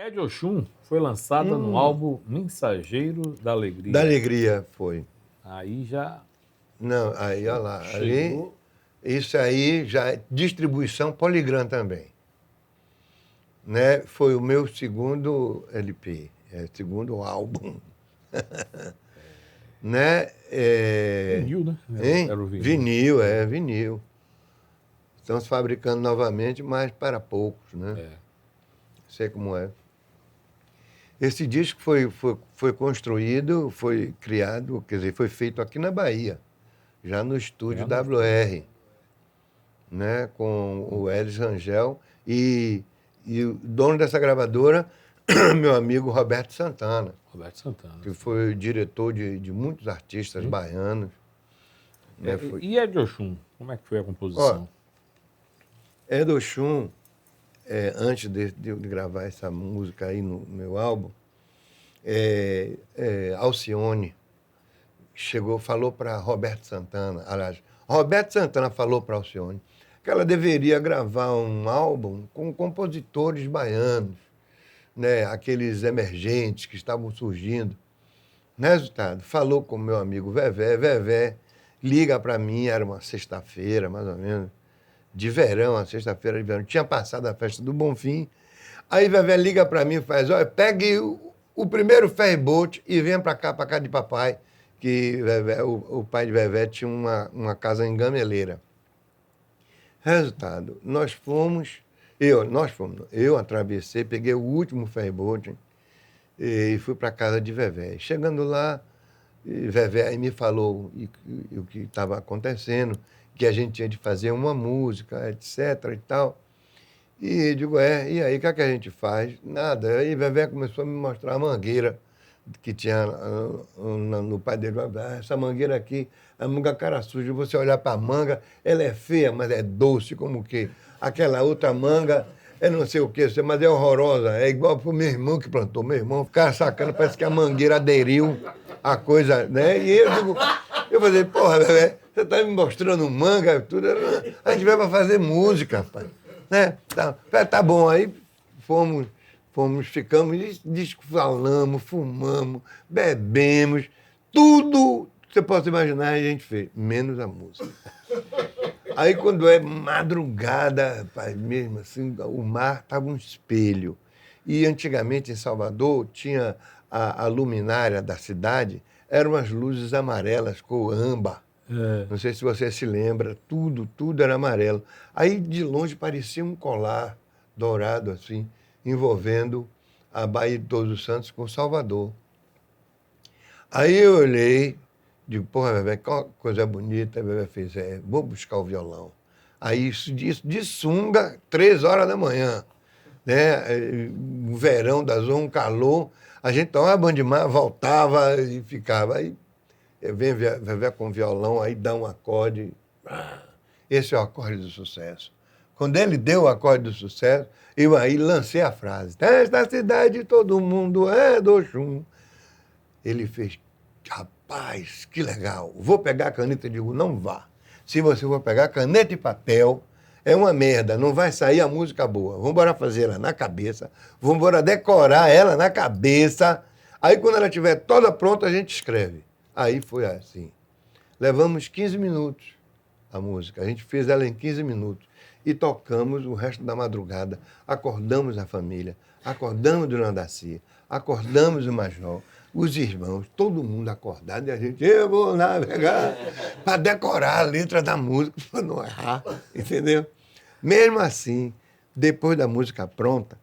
Ed Oxum foi lançada no álbum Mensageiro da Alegria. Da Alegria foi. Aí já Não, aí, olha lá. chegou. Isso aí já é distribuição Polygram também. Né? Foi o meu segundo LP, segundo álbum. Né? Vinil, né? Hein? Era o vinil. Vinil. Estamos fabricando novamente, mas para poucos, né? Sei como é. Esse disco foi construído, foi criado, quer dizer, foi feito aqui na Bahia, já no estúdio WR, né? Com o Elis Rangel e o dono dessa gravadora, meu amigo Roberto Santana. Roberto Santana. Que foi o diretor de muitos artistas baianos. Né? E Ed Oxum, como é que foi a composição? Ed Oxum, antes de gravar essa música aí no meu álbum, Alcione falou para Roberto Santana, aliás, Roberto Santana falou para Alcione que ela deveria gravar um álbum com compositores baianos, né? Aqueles emergentes que estavam surgindo. Resultado, falou com meu amigo Vevé liga para mim, era uma sexta-feira, mais ou menos, de verão, a sexta-feira de verão, tinha passado a festa do Bonfim, aí Vevé liga para mim e faz, olha, pegue o primeiro ferryboat e venha para cá, de papai, que Vevé, o pai de Vevé tinha uma casa em Gameleira. Resultado, eu atravessei, peguei o último ferryboat e fui para casa de Vevé. Chegando lá, Vevé aí me falou o que estava acontecendo, que a gente tinha de fazer uma música, etc. e tal. E digo, e aí, o que é que a gente faz? Nada. Aí Vevé começou a me mostrar a mangueira que tinha no pai dele. Essa mangueira aqui, a manga cara suja. Você olhar para a manga, ela é feia, mas é doce, como que aquela outra manga é não sei o que, mas é horrorosa. É igual para o meu irmão que plantou. Meu irmão ficava sacando, parece que a mangueira aderiu à coisa, né? E eu falei, porra, Vevé, você está me mostrando manga, tudo. A gente vai para fazer música, rapaz. Né? Tá bom, aí ficamos, falamos, fumamos, bebemos, tudo que você possa imaginar a gente fez, menos a música. Aí quando é madrugada, rapaz, mesmo assim, o mar estava um espelho. E antigamente em Salvador tinha a luminária da cidade, eram as luzes amarelas, cor âmbar. Não sei se você se lembra, tudo era amarelo. Aí de longe parecia um colar dourado assim, envolvendo a Baía de Todos os Santos com Salvador. Aí eu olhei, digo, porra, Vevé, que coisa bonita, a Vevé fez, vou buscar o violão. Aí isso de sunga, 3 horas da manhã, né? O verão da zona, um calor, a gente tomava banho de mar, voltava e ficava. Aí vem Vevé com violão, aí dá um acorde. Esse é o acorde do sucesso. Quando ele deu o acorde do sucesso, eu aí lancei a frase. Nesta cidade todo mundo é do Oxum. Ele fez, rapaz, que legal. Vou pegar a caneta e digo, não vá. Se você for pegar caneta e papel, é uma merda, não vai sair a música boa. Vamos embora fazer ela na cabeça, vamos embora decorar ela na cabeça. Aí quando ela estiver toda pronta, a gente escreve. Aí foi assim. Levamos 15 minutos a música. A gente fez ela em 15 minutos. E tocamos o resto da madrugada. Acordamos a família, acordamos o Dona Dacia, acordamos o Major, os irmãos, todo mundo acordado. E a gente, eu vou navegar para decorar a letra da música, para não errar, entendeu? Mesmo assim, depois da música pronta,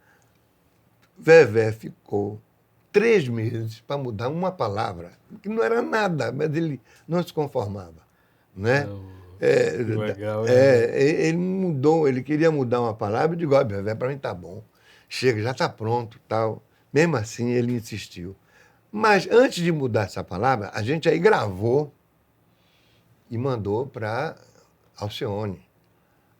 Vevé ficou 3 meses para mudar uma palavra, que não era nada, mas ele não se conformava, né? Legal, ele mudou, ele queria mudar uma palavra, eu digo, ó, Vevé, para mim tá bom, chega, já está pronto, tal. Mesmo assim, ele insistiu. Mas antes de mudar essa palavra, a gente aí gravou e mandou para Alcione.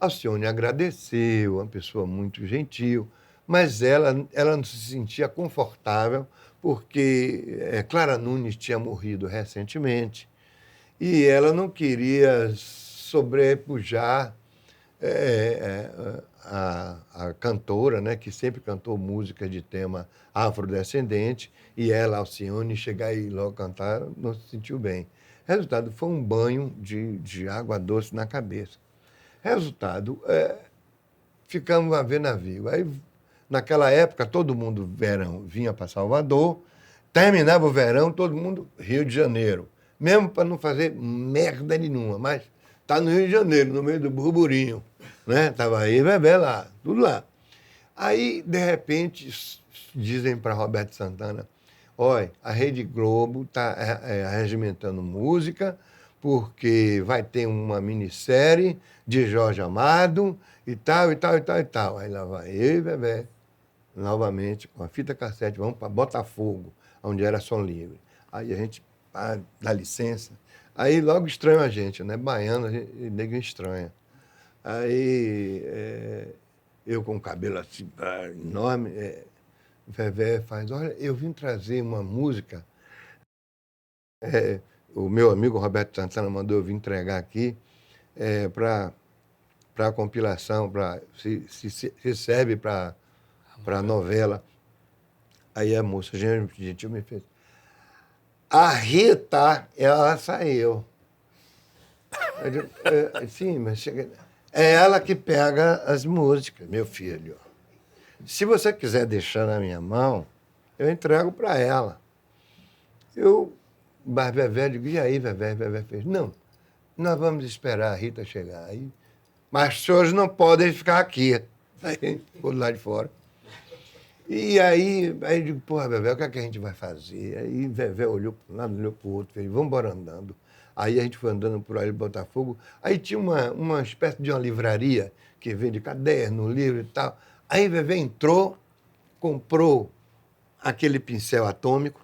Alcione agradeceu, uma pessoa muito gentil, mas ela não se sentia confortável porque Clara Nunes tinha morrido recentemente e ela não queria sobrepujar a cantora, né, que sempre cantou música de tema afrodescendente, e ela, Alcione, chegar e logo cantar, não se sentiu bem. Resultado, foi um banho de água doce na cabeça. Resultado, ficamos a ver navio. Aí, naquela época, todo mundo, verão, vinha para Salvador, terminava o verão, todo mundo Rio de Janeiro. Mesmo para não fazer merda nenhuma, mas tá no Rio de Janeiro, no meio do burburinho. Né? Tava aí, Bebé lá, tudo lá. Aí, de repente, dizem para Roberto Santana, olha, a Rede Globo está regimentando música, porque vai ter uma minissérie de Jorge Amado e tal, e tal, e tal, e tal. Aí lá vai eu e Bebé, novamente, com a fita cassete, vamos para Botafogo, onde era som livre. Aí a gente dá licença. Aí logo estranha a gente, né? Baiano, nego estranha. Aí eu com o cabelo assim, enorme, Vevé faz, olha, eu vim trazer uma música, o meu amigo Roberto Santana mandou eu vir entregar aqui para a compilação, se serve para a novela. Aí a moça, gentil, me fez, a Rita, ela saiu. Eu digo, sim, mas chega... É ela que pega as músicas, meu filho. Se você quiser deixar na minha mão, eu entrego para ela. Mas Vevé, digo, e aí, Vevé? Vevé fez, não, nós vamos esperar a Rita chegar aí, mas os senhores não podem ficar aqui. Aí, ficou do lado de fora. E aí eu digo, porra, Vevé, o que é que a gente vai fazer? Aí Vevé olhou para um lado, olhou para o outro, fez, vamos embora andando. Aí a gente foi andando por aí de Botafogo. Aí tinha uma espécie de uma livraria que vende caderno, livro e tal. Aí Vevé entrou, comprou aquele pincel atômico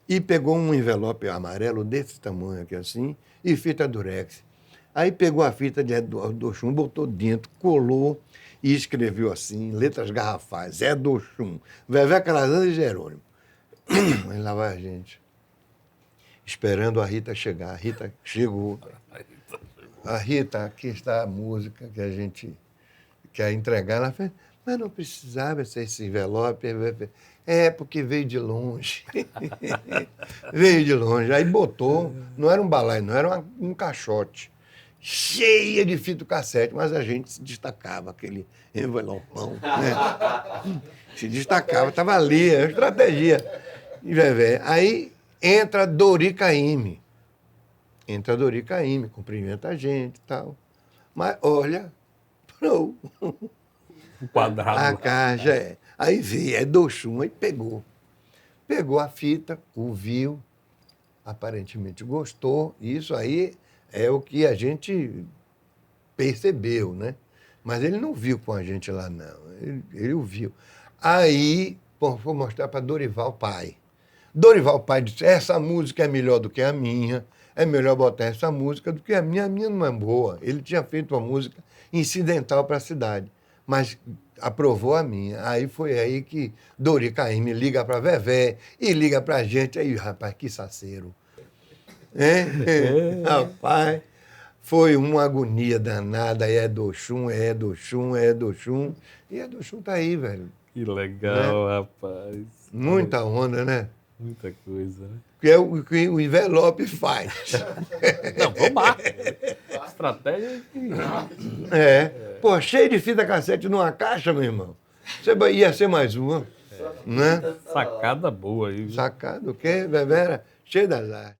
e pegou um envelope amarelo desse tamanho aqui assim e fita durex. Aí pegou a fita de Eduardo Oxum, botou dentro, colou e escreveu assim, letras garrafais, Zé do Oxum, Vevé Calazans e Jerônimo. Aí lá vai a gente, esperando a Rita chegar. A Rita chegou. A Rita, aqui está a música que a gente quer entregar. Ela fez, mas não precisava ser esse envelope. Porque veio de longe. Veio de longe. Aí botou, não era um balaio, não, era um caixote. Cheia de fita cassete, mas a gente se destacava, aquele envelopão, né? Se destacava, estava ali, é uma estratégia. E Vevé, aí entra Dori Caymmi. Entra Dori Caymmi, cumprimenta a gente e tal. Mas olha, o quadrado. a caixa Aí veio, do Oxum, aí pegou. Pegou a fita, ouviu, aparentemente gostou, isso aí é o que a gente percebeu, né? Mas ele não viu com a gente lá, não. Ele ouviu. Aí, foi mostrar para Dorival Pai. Dorival Pai disse, essa música é melhor do que a minha, é melhor botar essa música do que a minha não é boa. Ele tinha feito uma música incidental para a cidade, mas aprovou a minha. Aí foi aí que Dori Caymmi liga para Vevé e liga para a gente. Aí, rapaz, que saceiro. Rapaz, foi uma agonia danada. É do Oxum, é do Oxum, é do Oxum. E é do Oxum tá aí, velho. Que legal, né? Rapaz. Muita onda, né? Muita coisa, né? Que é o que o envelope faz. Não, vamos lá. Estratégia que... Pô, cheio de fita cassete numa caixa, meu irmão. Você ia ser mais uma. Né? Sacada boa aí. Sacada o quê? Vevé era cheio das artes.